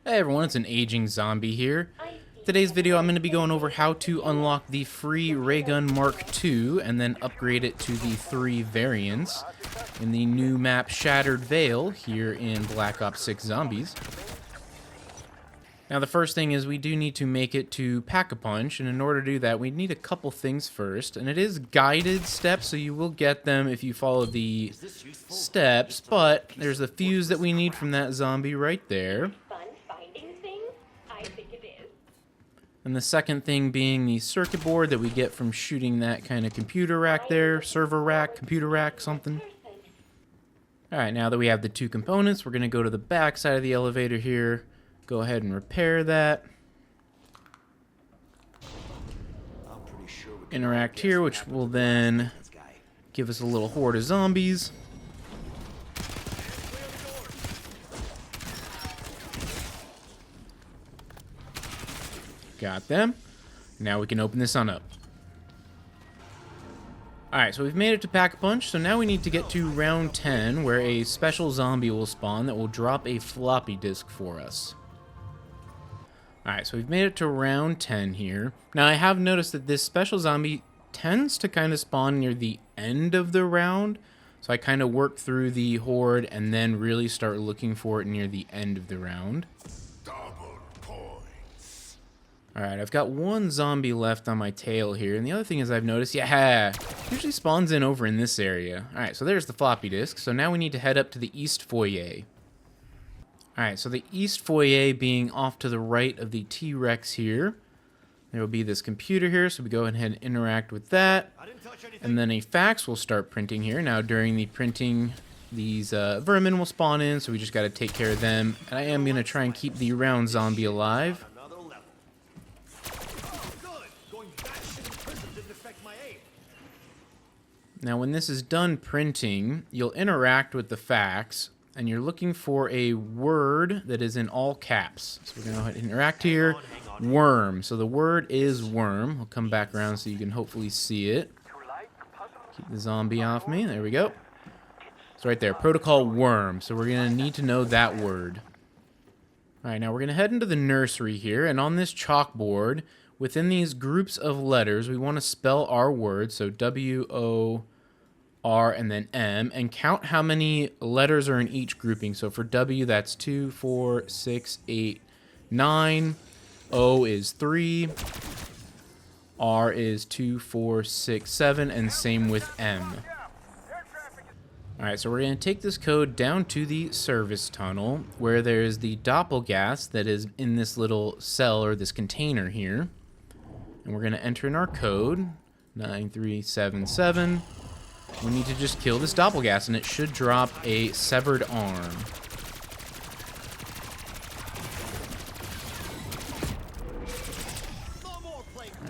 Hey everyone, it's an aging zombie here. Today's video I'm going to be going over how to unlock the free Ray Gun Mk2 and then upgrade it to the 3 variants in the new map Shattered Veil here in Black Ops 6 Zombies. Now the first thing is we do need to make it to Pack-a-Punch, and in order to do that we need a couple things first, and it is guided steps, so you will get them if you follow the steps, but there's a fuse that we need from that zombie right there. And the second thing being the circuit board that we get from shooting that kind of computer rack there, server rack, computer rack, something. Alright, now that we have the 2 components, we're going to go to the back side of the elevator here, go ahead and repair that. Interact here, which will then give us a little horde of zombies. Got them. Now we can open this on up. Alright, so we've made it to Pack-a-Punch, so now we need to get to round 10, where a special zombie will spawn that will drop a floppy disk for us. Alright, so we've made it to round 10 here. Now I have noticed that this special zombie tends to kind of spawn near the end of the round, so I kind of work through the horde and then really start looking for it near the end of the round. Alright, I've got 1 zombie left on my tail here, and the other thing is I've noticed, usually spawns in over in this area. Alright, so there's the floppy disk, so now we need to head up to the east foyer. Alright, so the east foyer being off to the right of the T-Rex here. There will be this computer here, so we go ahead and interact with that. And then a fax will start printing here. Now during the printing, these vermin will spawn in, so we just got to take care of them. And I am going to try and keep the round zombie alive. Now when this is done printing, you'll interact with the fax, and you're looking for a word that is in all caps. So we're going to go ahead and interact here. Worm. So the word is worm. I'll come back around so you can hopefully see it. Keep the zombie off me. There we go. So right there, protocol worm. So we're going to need to know that word. Alright, now we're going to head into the nursery here, and on this chalkboard, within these groups of letters, we want to spell our word, so W-O R and then M, and count how many letters are in each grouping. So for W, that's 2, 4, 6, 8, 9. O is 3. R is 2, 4, 6, 7, and same with M. Alright, so we're going to take this code down to the service tunnel, where there's the doppelgas that is in this little cell, or this container here. And we're going to enter in our code, 9377. We need to just kill this doppelgas, and it should drop a severed arm.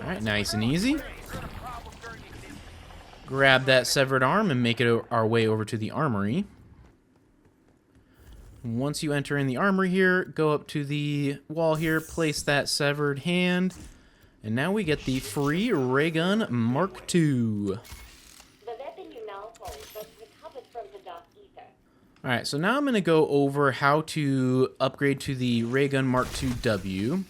Alright, nice and easy. Grab that severed arm and make it our way over to the armory. Once you enter in the armory here, go up to the wall here, place that severed hand, and now we get the free Ray Gun Mk2. Alright, so now I'm going to go over how to upgrade to the Ray Gun Mk2 W.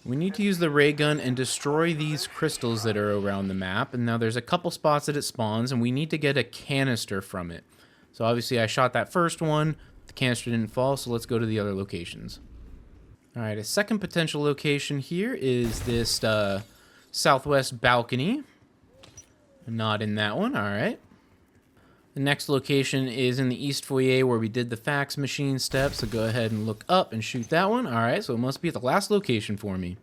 We need to use the ray gun and destroy these crystals that are around the map. And now there's a couple spots that it spawns, and we need to get a canister from it. So obviously I shot that first one. The canister didn't fall, so let's go to the other locations. Alright, a second potential location here is this southwest balcony. Not in that one, alright. The next location is in the east foyer where we did the fax machine step, so go ahead and look up and shoot that one. Alright, so it must be at the last location for me.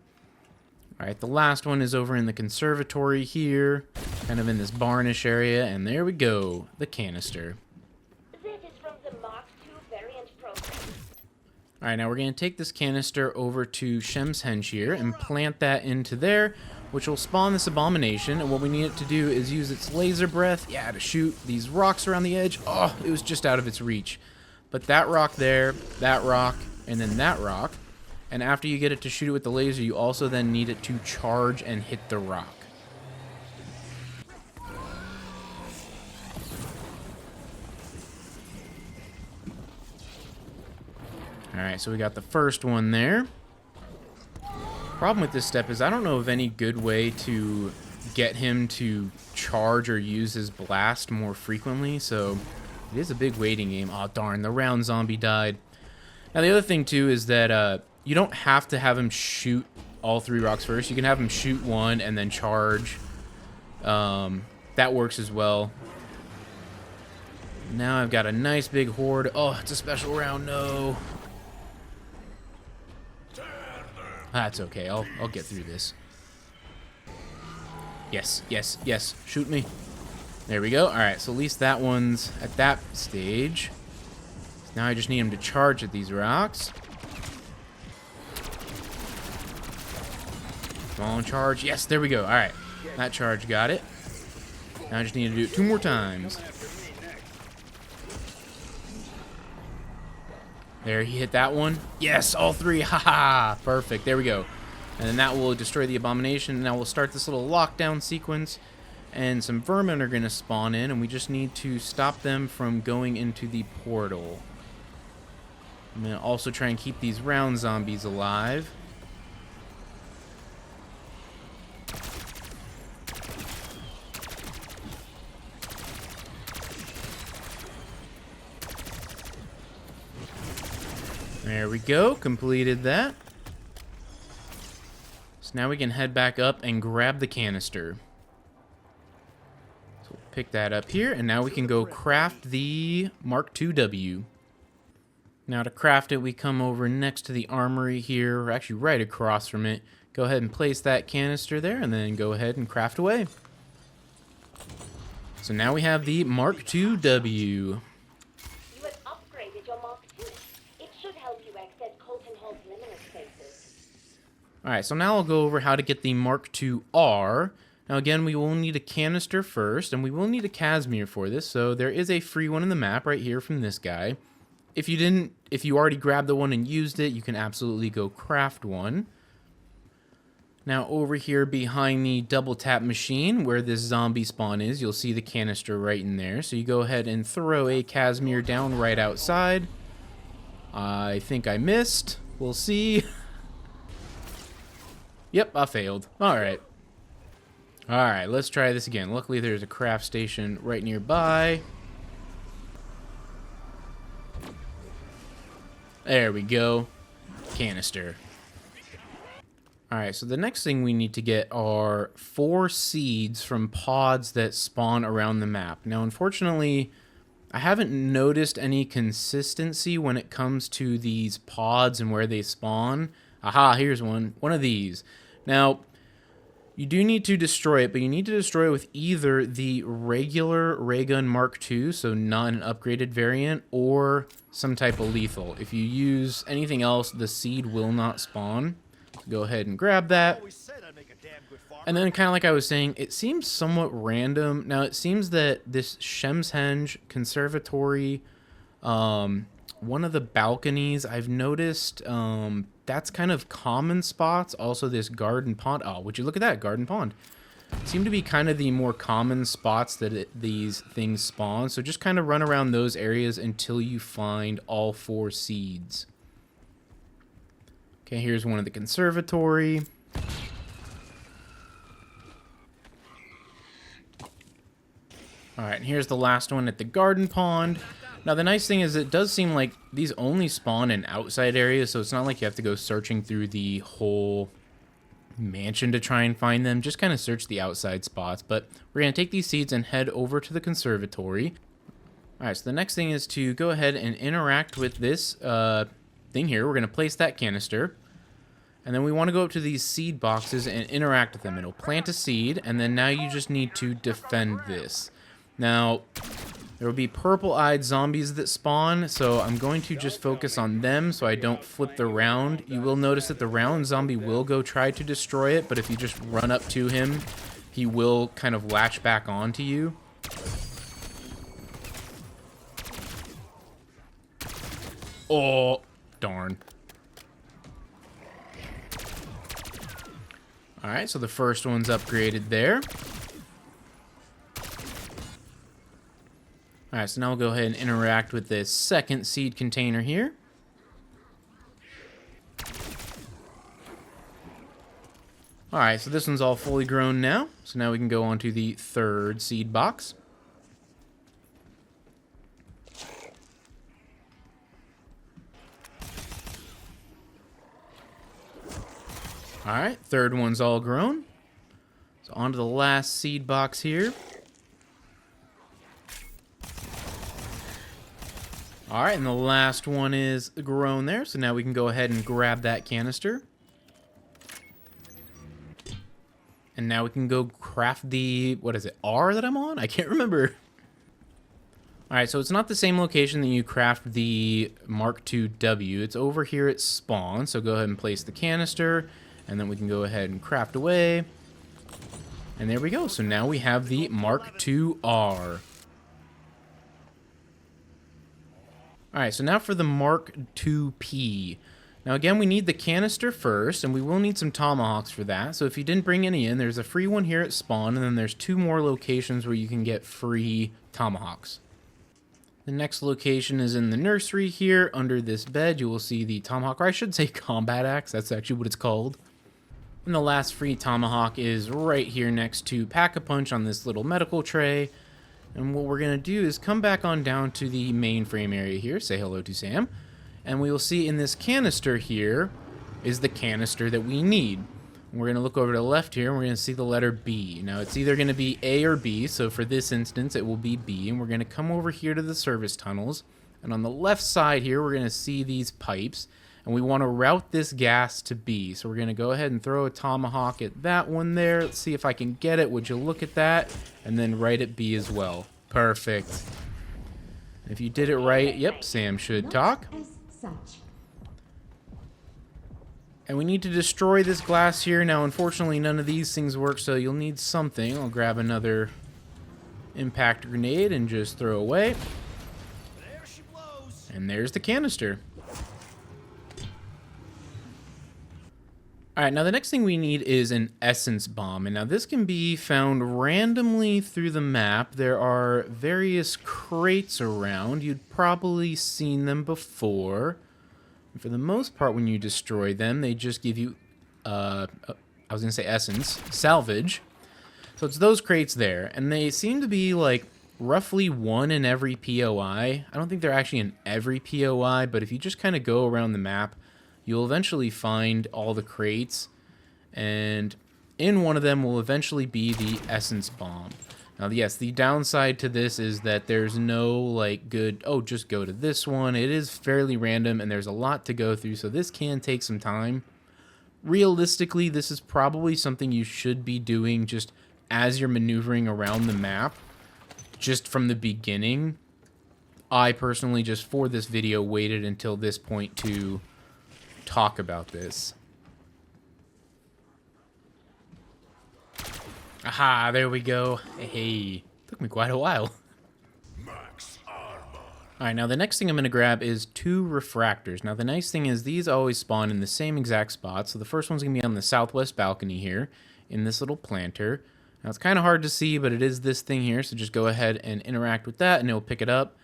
Alright, the last one is over in the conservatory here, kind of in this barnish area, and there we go, the canister. Alright, now we're going to take this canister over to Shem's Hench here and plant that into there, which will spawn this abomination, and what we need it to do is use its laser breath, to shoot these rocks around the edge. Oh, it was just out of its reach. But that rock there, that rock, and then that rock, and after you get it to shoot it with the laser, you also then need it to charge and hit the rock. Alright, so we got the first one there. Problem with this step is I don't know of any good way to get him to charge or use his blast more frequently, so it is a big waiting game. Oh darn, the round zombie died. Now the other thing too is that you don't have to have him shoot all 3 rocks first. You can have him shoot one and then charge. That works as well. Now I've got a nice big horde. Oh, it's a special round, no. That's okay. I'll get through this. Yes, yes, yes. Shoot me. There we go. All right, so at least that one's at that stage. Now I just need him to charge at these rocks. Come on, charge. Yes, there we go. All right, that charge got it. Now I just need to do it 2 more times. There, he hit that one. Yes, all 3. Haha, perfect. There we go. And then that will destroy the abomination. Now we'll start this little lockdown sequence. And some vermin are going to spawn in, and we just need to stop them from going into the portal. I'm going to also try and keep these round zombies alive. There we go, completed that. So now we can head back up and grab the canister. So we'll pick that up here, and now we can go craft the Mk2 W. Now to craft it, we come over next to the armory here, or actually right across from it. Go ahead and place that canister there, and then go ahead and craft away. So now we have the Mk2 W. Alright, so now I'll go over how to get the Mk2 R. Now again, we will need a canister first, and we will need a Casimir for this, so there is a free one in the map right here from this guy. If you already grabbed the one and used it, you can absolutely go craft one. Now over here behind the double tap machine, where this zombie spawn is, you'll see the canister right in there. So you go ahead and throw a Casimir down right outside. I think I missed. We'll see. Yep, I failed. Alright. Alright, let's try this again. Luckily, there's a craft station right nearby. There we go. Canister. Alright, so the next thing we need to get are 4 seeds from pods that spawn around the map. Now, unfortunately, I haven't noticed any consistency when it comes to these pods and where they spawn. Aha, here's one. One of these. Now, you do need to destroy it, but you need to destroy it with either the regular Ray Gun Mk2, so not an upgraded variant, or some type of lethal. If you use anything else, the seed will not spawn. So go ahead and grab that. And then, kind of like I was saying, it seems somewhat random. Now, it seems that this Shemshenge Conservatory, one of the balconies, I've noticed that's kind of common spots. Also, this garden pond. Oh, would you look at that? Garden pond. Seem to be kind of the more common spots that these things spawn. So just kind of run around those areas until you find all 4 seeds. Okay, here's one of the conservatory. Alright, and here's the last one at the garden pond. Now, the nice thing is it does seem like these only spawn in outside areas, so it's not like you have to go searching through the whole mansion to try and find them. Just kind of search the outside spots. But we're going to take these seeds and head over to the conservatory. Alright, so the next thing is to go ahead and interact with this thing here. We're going to place that canister. And then we want to go up to these seed boxes and interact with them. It'll plant a seed, and then now you just need to defend this. Now, there will be purple-eyed zombies that spawn, so I'm going to just focus on them so I don't flip the round. You will notice that the round zombie will go try to destroy it, but if you just run up to him, he will kind of latch back onto you. Oh, darn. Alright, so the first one's upgraded there. Alright, so now we'll go ahead and interact with this second seed container here. Alright, so this one's all fully grown now. So now we can go on to the third seed box. Alright, third one's all grown. So on to the last seed box here. Alright, and the last one is grown there. So now we can go ahead and grab that canister. And now we can go craft the, what is it, R that I'm on? I can't remember. Alright, so it's not the same location that you craft the Mk2 W. It's over here at spawn. So go ahead and place the canister. And then we can go ahead and craft away. And there we go. So now we have the Mk2 R. Alright, so now for the Mk2 P. Now again, we need the canister first, and we will need some tomahawks for that. So if you didn't bring any in, there's a free one here at spawn, and then there's 2 more locations where you can get free tomahawks. The next location is in the nursery here. Under this bed, you will see the tomahawk, or I should say combat axe. That's actually what it's called. And the last free tomahawk is right here next to Pack-a-Punch on this little medical tray. And what we're going to do is come back on down to the mainframe area here. Say hello to Sam. And we will see in this canister here is the canister that we need. And we're going to look over to the left here and we're going to see the letter B. Now it's either going to be A or B. So for this instance, it will be B. And we're going to come over here to the service tunnels. And on the left side here, we're going to see these pipes. And we want to route this gas to B. So we're going to go ahead and throw a tomahawk at that one there. Let's see if I can get it. Would you look at that? And then right at B as well. Perfect. If you did it right, yep, Sam should talk. And we need to destroy this glass here. Now, unfortunately, none of these things work, so you'll need something. I'll grab another impact grenade and just throw away. There she blows. And there's the canister. Alright, now the next thing we need is an essence bomb. And now this can be found randomly through the map. There are various crates around. You'd probably seen them before. And for the most part, when you destroy them, they just give you, I was going to say essence, salvage. So it's those crates there. And they seem to be like roughly one in every POI. I don't think they're actually in every POI, but if you just kind of go around the map, you'll eventually find all the crates, and in one of them will eventually be the essence bomb. Now, yes, the downside to this is that there's no, like, good, oh, just go to this one. It is fairly random, and there's a lot to go through, so this can take some time. Realistically, this is probably something you should be doing just as you're maneuvering around the map, just from the beginning. I personally, just for this video, waited until this point to talk about this. Aha, there we go. Hey, took me quite a while. Alright, now the next thing I'm going to grab is 2 refractors. Now the nice thing is these always spawn in the same exact spot. So the first one's going to be on the southwest balcony here in this little planter. Now it's kind of hard to see, but it is this thing here. So just go ahead and interact with that and it'll pick it up.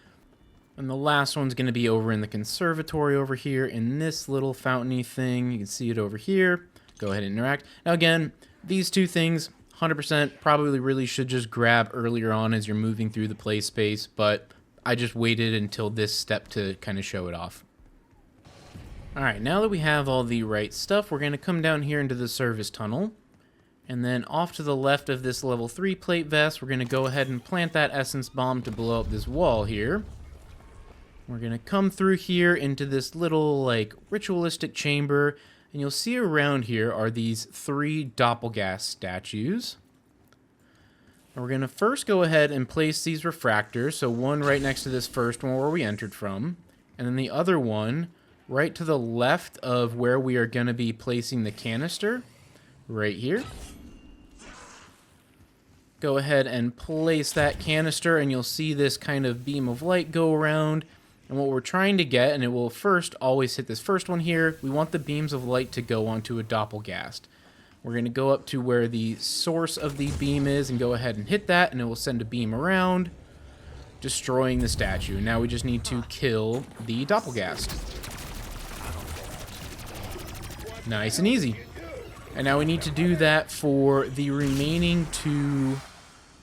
And the last one's going to be over in the conservatory over here in this little fountainy thing. You can see it over here. Go ahead and interact. Now again, these 2 things, 100% probably really should just grab earlier on as you're moving through the play space, but I just waited until this step to kind of show it off. Alright, now that we have all the right stuff, we're going to come down here into the service tunnel. And then off to the left of this level 3 plate vest, we're going to go ahead and plant that essence bomb to blow up this wall here. We're going to come through here into this little, like, ritualistic chamber, and you'll see around here are these 3 doppelgas statues. And we're going to first go ahead and place these refractors, so one right next to this first one where we entered from, and then the other one right to the left of where we are going to be placing the canister, right here. Go ahead and place that canister, and you'll see this kind of beam of light go around. And what we're trying to get, and it will first always hit this first one here, we want the beams of light to go onto a doppelgast. We're going to go up to where the source of the beam is and go ahead and hit that, and it will send a beam around, destroying the statue. Now we just need to kill the doppelgast. Nice and easy. And now we need to do that for the remaining 2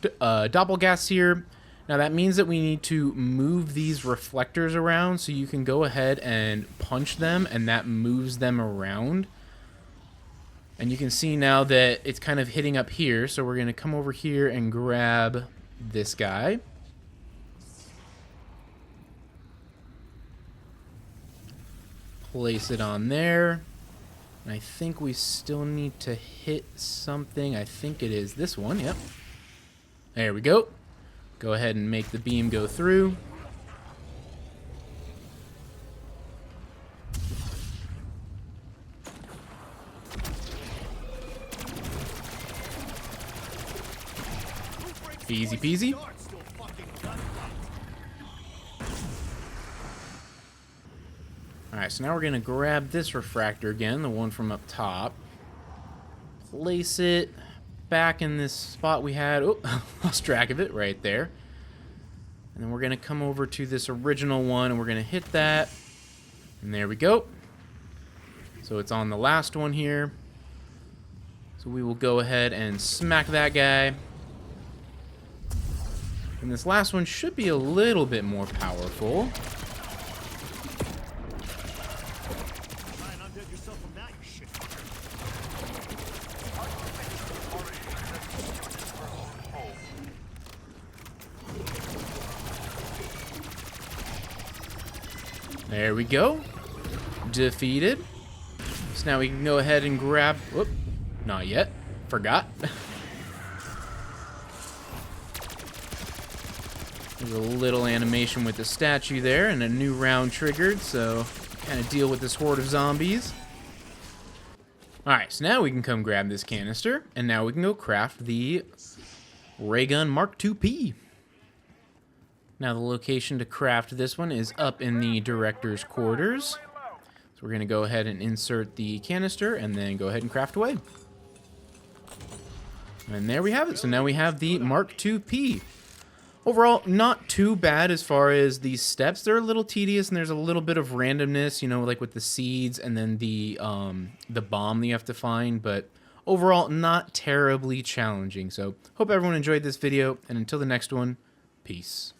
doppelgasts here. Now that means that we need to move these reflectors around, so you can go ahead and punch them, and that moves them around. And you can see now that it's kind of hitting up here, so we're going to come over here and grab this guy. Place it on there. And I think we still need to hit something. I think it is this one, yep. There we go. Go ahead and make the beam go through. Easy peasy. Alright, so now we're going to grab this refractor again, the one from up top. Place it back in this spot we had. Oh, lost track of it right there. And then we're going to come over to this original one, and we're going to hit that. And there we go. So it's on the last one here. So we will go ahead and smack that guy. And this last one should be a little bit more powerful. There we go. Defeated. So now we can go ahead and grab... Whoop. Not yet. Forgot. There's a little animation with the statue there, and a new round triggered, so kind of deal with this horde of zombies. Alright, so now we can come grab this canister, and now we can go craft the Ray Gun Mk2 P. Now the location to craft this one is up in the director's quarters. So we're going to go ahead and insert the canister and then go ahead and craft away. And there we have it. So now we have the Mk2 P. Overall, not too bad as far as these steps. They're a little tedious and there's a little bit of randomness, you know, like with the seeds and then the bomb that you have to find. But overall, not terribly challenging. So hope everyone enjoyed this video, and until the next one, peace.